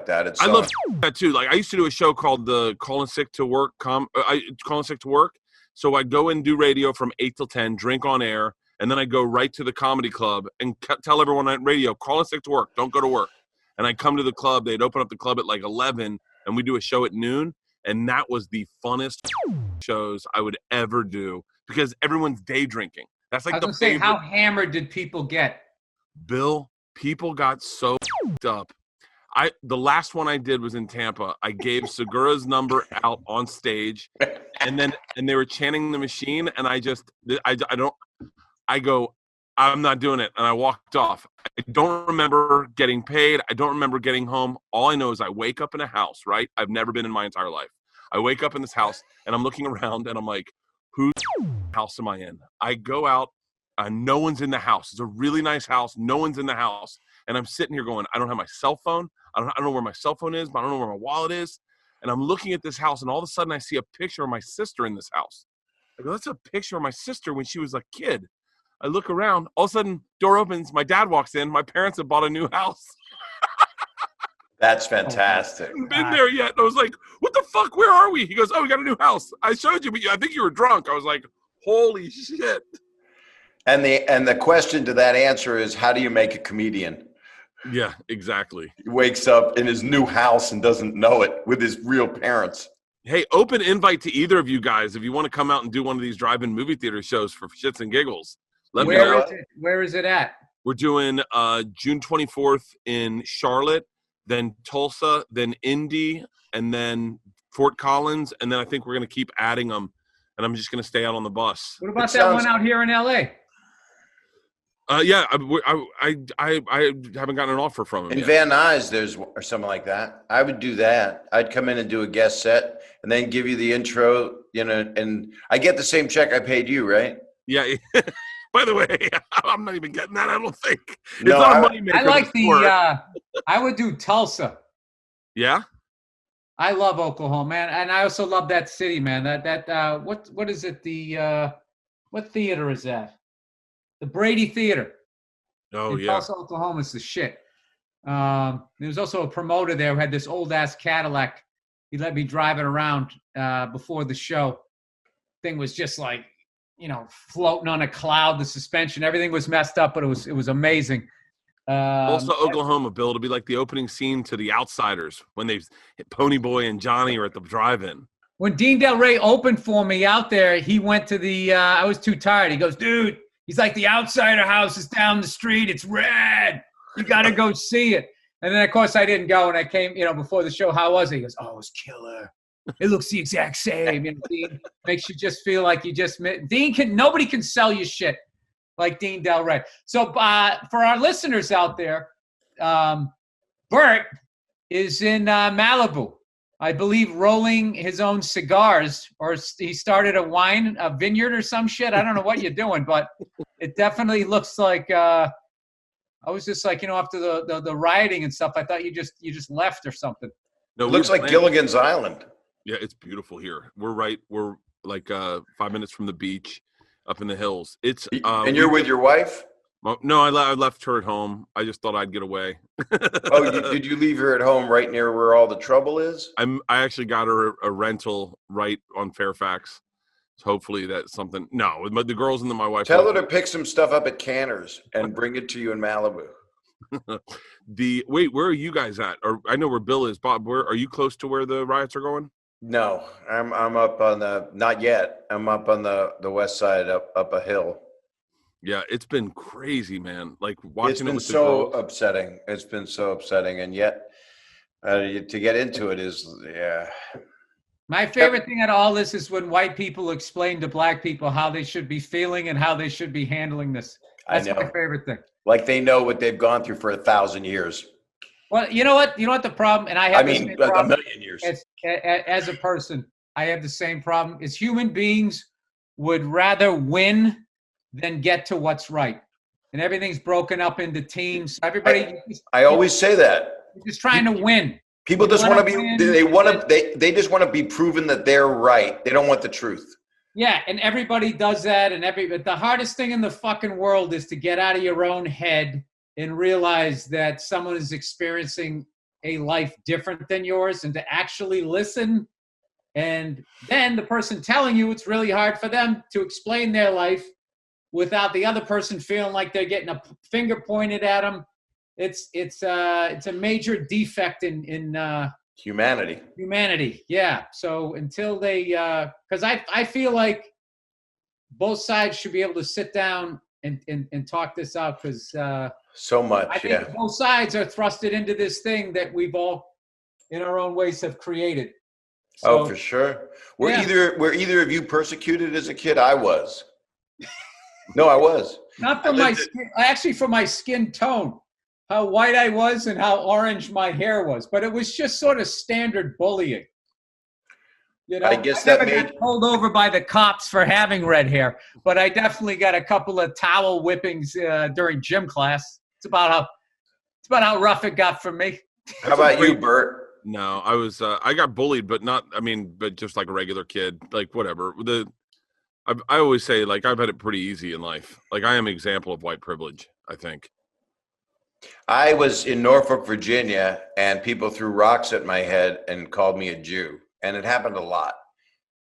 that. It's I love that too. Like I used to do a show called the Calling Sick to Work. Calling Sick to Work. So I'd go and do radio from 8 till 10, drink on air, and then I'd go right to the comedy club and tell everyone on radio, calling sick to work, don't go to work. And I'd come to the club. They'd open up the club at like 11, and we'd do a show at noon. And that was the funnest shows I would ever do because everyone's day drinking. That's like the favorite. How hammered did people get? Bill, people got so up. The last one I did was in Tampa. I gave Segura's number out on stage, and they were chanting the machine, and I go, I'm not doing it, and I walked off. I don't remember getting paid. I don't remember getting home. All I know is I wake up in a house, right? I've never been in my entire life. I wake up in this house, and I'm looking around, and I'm like, whose house am I in? I go out, no one's in the house. It's a really nice house. No one's in the house. And I'm sitting here going, I don't have my cell phone. I don't know where my cell phone is, but I don't know where my wallet is. And I'm looking at this house, and all of a sudden I see a picture of my sister in this house. I go, that's a picture of my sister when she was a kid. I look around. All of a sudden, door opens. My dad walks in. My parents have bought a new house. That's fantastic. I haven't been there yet. And I was like, what the fuck? Where are we? He goes, oh, we got a new house. I showed you, but I think you were drunk. I was like, holy shit. And the question to that answer is, how do you make a comedian? Yeah, exactly. He wakes up in his new house and doesn't know it with his real parents. Hey, open invite to either of you guys if you want to come out and do one of these drive-in movie theater shows for shits and giggles. Let me know. Where is it at? We're doing June 24th in Charlotte, then Tulsa, then Indy, and then Fort Collins, and then I think we're going to keep adding them, and I'm just going to stay out on the bus. What about that one out here in L.A.? Yeah, I haven't gotten an offer from him in yet. Van Nuys, or something like that. I would do that. I'd come in and do a guest set, and then give you the intro, and I get the same check I paid you, right? Yeah. By the way, I'm not even getting that. I don't think. It's no, not a moneymaker. I like I would do Tulsa. Yeah. I love Oklahoma, man, and I also love that city, man. What is it? What theater is that? The Brady Theater. Oh, in yeah. Tulsa, Oklahoma is the shit. There was also a promoter there who had this old-ass Cadillac. He let me drive it around before the show. Thing was just like, floating on a cloud. The suspension, everything was messed up, but it was amazing. Also, Oklahoma, Bill, to be like the opening scene to The Outsiders when Pony Boy and Johnny are at the drive-in. When Dean Del Rey opened for me out there, he went to the. I was too tired. He goes, dude. He's like, the Outsider house is down the street. It's red. You got to go see it. And then, of course, I didn't go. And I came, before the show. How was it? He goes, oh, it was killer. It looks the exact same. Dean makes you just feel like you just met. Nobody can sell you shit like Dean Del Rey. So for our listeners out there, Bert is in Malibu. I believe rolling his own cigars, or he started a vineyard or some shit. I don't know what you're doing, but it definitely looks like. I was just like, after the rioting and stuff, I thought you just left or something. No, it looks like Gilligan's Island. Yeah, it's beautiful here. We're like 5 minutes from the beach, up in the hills. It's and you're with your wife? No, I left her at home. I just thought I'd get away. Did you leave her at home right near where all the trouble is? I actually got her a rental right on Fairfax. So hopefully that's something. No, the girls and my wife. Tell her to pick some stuff up at Canner's and bring it to you in Malibu. Wait, where are you guys at? Or I know where Bill is. Bob, where are you? Close to where the riots are going? No, I'm up on not yet. I'm up on the west side, up a hill. Yeah, it's been crazy, man. Like watching It's been upsetting. It's been so upsetting, and yet to get into it is, yeah. My favorite thing out of all this is when white people explain to black people how they should be feeling and how they should be handling this. That's my favorite thing. Like they know what they've gone through for 1,000 years. Well, you know what? You know what the problem, and I have a million years. As a person, I have the same problem. Is human beings would rather win than get to what's right, and everything's broken up into teams. Everybody. I always say that. You're just trying to win. People just want to be. They just want to be proven that they're right. They don't want the truth. Yeah, and everybody does that, but the hardest thing in the fucking world is to get out of your own head and realize that someone is experiencing a life different than yours and to actually listen. And then the person telling you, it's really hard for them to explain their life without the other person feeling like they're getting a finger pointed at them. It's a major defect in humanity. Yeah. So until they, because I feel like both sides should be able to sit down and talk this out, because So much, I think both sides are thrusted into this thing that we've all, in our own ways, have created. So, oh, for sure. Were either of you persecuted as a kid? I was. No, I was. not from my skin, actually from my skin tone, how white I was and how orange my hair was, but it was just sort of standard bullying. You know, I guess never got pulled over by the cops for having red hair, but I definitely got a couple of towel whippings during gym class. It's about how rough it got for me. How about you, Bert? No, I was I got bullied, but but just like a regular kid, like whatever. I always say, like, I've had it pretty easy in life. Like, I am an example of white privilege, I think. I was in Norfolk, Virginia, and people threw rocks at my head and called me a Jew, and it happened a lot.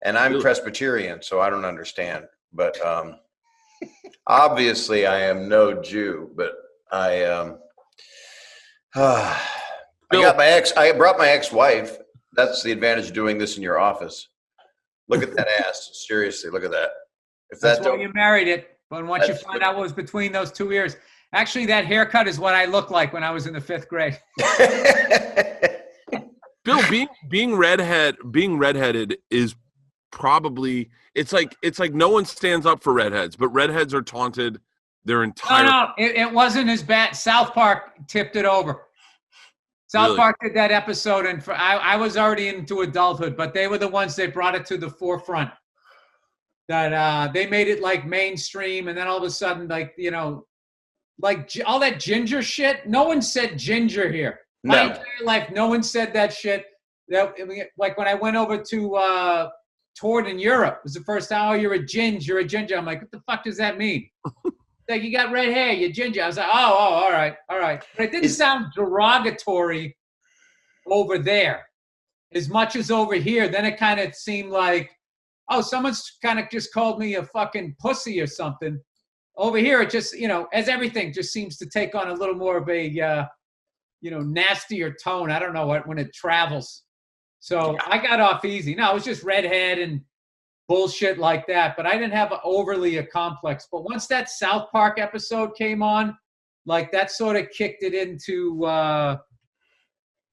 And I'm Really? Presbyterian, so I don't understand. But obviously, I am no Jew. But I brought my ex-wife. That's the advantage of doing this in your office. Look at that ass. Seriously, look at that. If That's why you married it. But once you find out what was between those 2 ears, actually, that haircut is what I looked like when I was in the 5th grade. Bill, being redheaded is probably it's like no one stands up for redheads, but redheads are taunted their entire. No, it wasn't as bad. South Park tipped it over. South Park did that episode, and I was already into adulthood, but they were the ones that brought it to the forefront. That they made it like mainstream, and then all of a sudden, like, you know, like all that ginger shit. No one said ginger here. No. My entire life, no one said that shit. Like when I went over to toured in Europe, it was the first time. Oh, you're a ginger. I'm like, what the fuck does that mean? Like, you got red hair, you're ginger. I was like, oh, all right. But it didn't sound derogatory over there as much as over here. Then it kind of seemed like, oh, someone's kind of just called me a fucking pussy or something. Over here, it just, you know, as everything just seems to take on a little more of a, nastier tone. I don't know when it travels. So I got off easy. No, it was just redhead and bullshit like that, but I didn't have overly a complex. But once that South Park episode came on, like, that sort of kicked it into,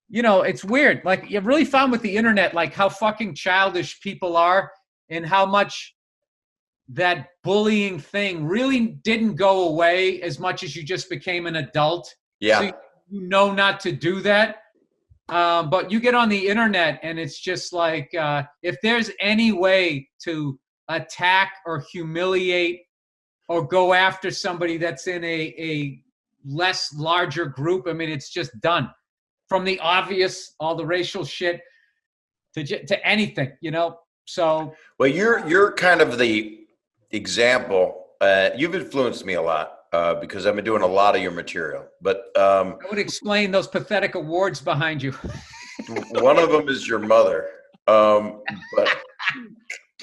it's weird. Like, you really found with the internet, like, how fucking childish people are and how much that bullying thing really didn't go away as much as you just became an adult. Yeah. So you know not to do that. But you get on the internet and it's just like, if there's any way to attack or humiliate or go after somebody that's in a less larger group, I mean, it's just done. From the obvious, all the racial shit, to anything, you know? So. Well, you're kind of the example. You've influenced me a lot. Because I've been doing a lot of your material, but I would explain those pathetic awards behind you. One of them is your mother, but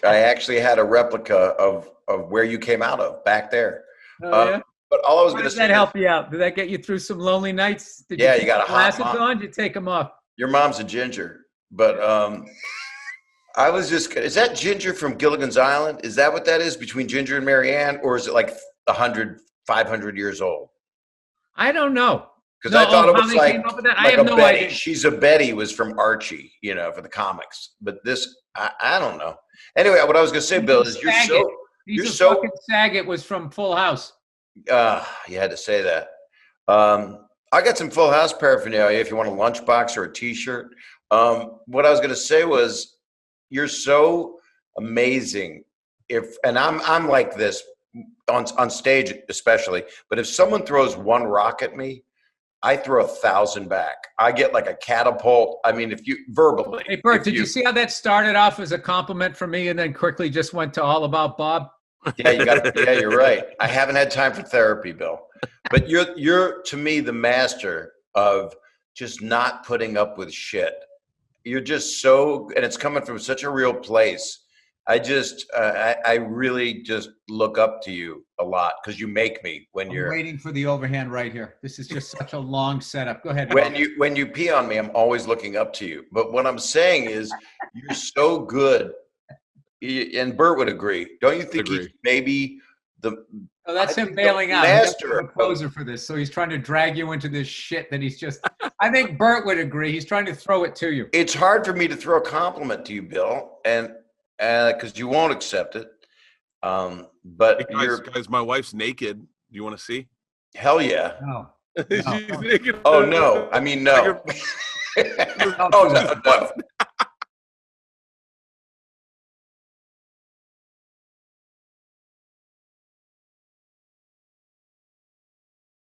I actually had a replica of where you came out of back there. Oh, yeah? But all I was going to Did say, that help you out? Did that get you through some lonely nights? Did you got a hot glasses on? Did you take them off? Your mom's a ginger, but I was is that Ginger from Gilligan's Island? Is that what that is between Ginger and Marianne, or is it like 500 years old? I don't know. Because I thought it was like I have no Betty. idea. She's a Betty was from Archie, for the comics. But this, I don't know. Anyway, what I was going to say, Bill, is you're so fucking Saget was from Full House. You had to say that. I got some Full House paraphernalia if you want a lunchbox or a T-shirt. What I was going to say was, you're so amazing. And I'm like this. On stage especially, but if someone throws one rock at me, I throw 1,000 back. I get like a catapult. I mean, if you verbally. Hey, Bert, did you see how that started off as a compliment for me and then quickly just went to all about Bob? Yeah, you're right. I haven't had time for therapy, Bill. But you're to me the master of just not putting up with shit. You're just so, and it's coming from such a real place. I really just look up to you a lot because you make me when I'm you're waiting for the overhand right here. This is just such a long setup. Go ahead. when you pee on me, I'm always looking up to you. But what I'm saying is you're so good. And Bert would agree. Don't you think he's maybe the Oh, that's him bailing out. He's a poser for this. So he's trying to drag you into this shit that he's just. I think Bert would agree. He's trying to throw it to you. It's hard for me to throw a compliment to you, Bill, and because you won't accept it. But hey guys, my wife's naked. Do you want to see? Hell yeah. No. She's naked. Oh no. I mean no. Oh no.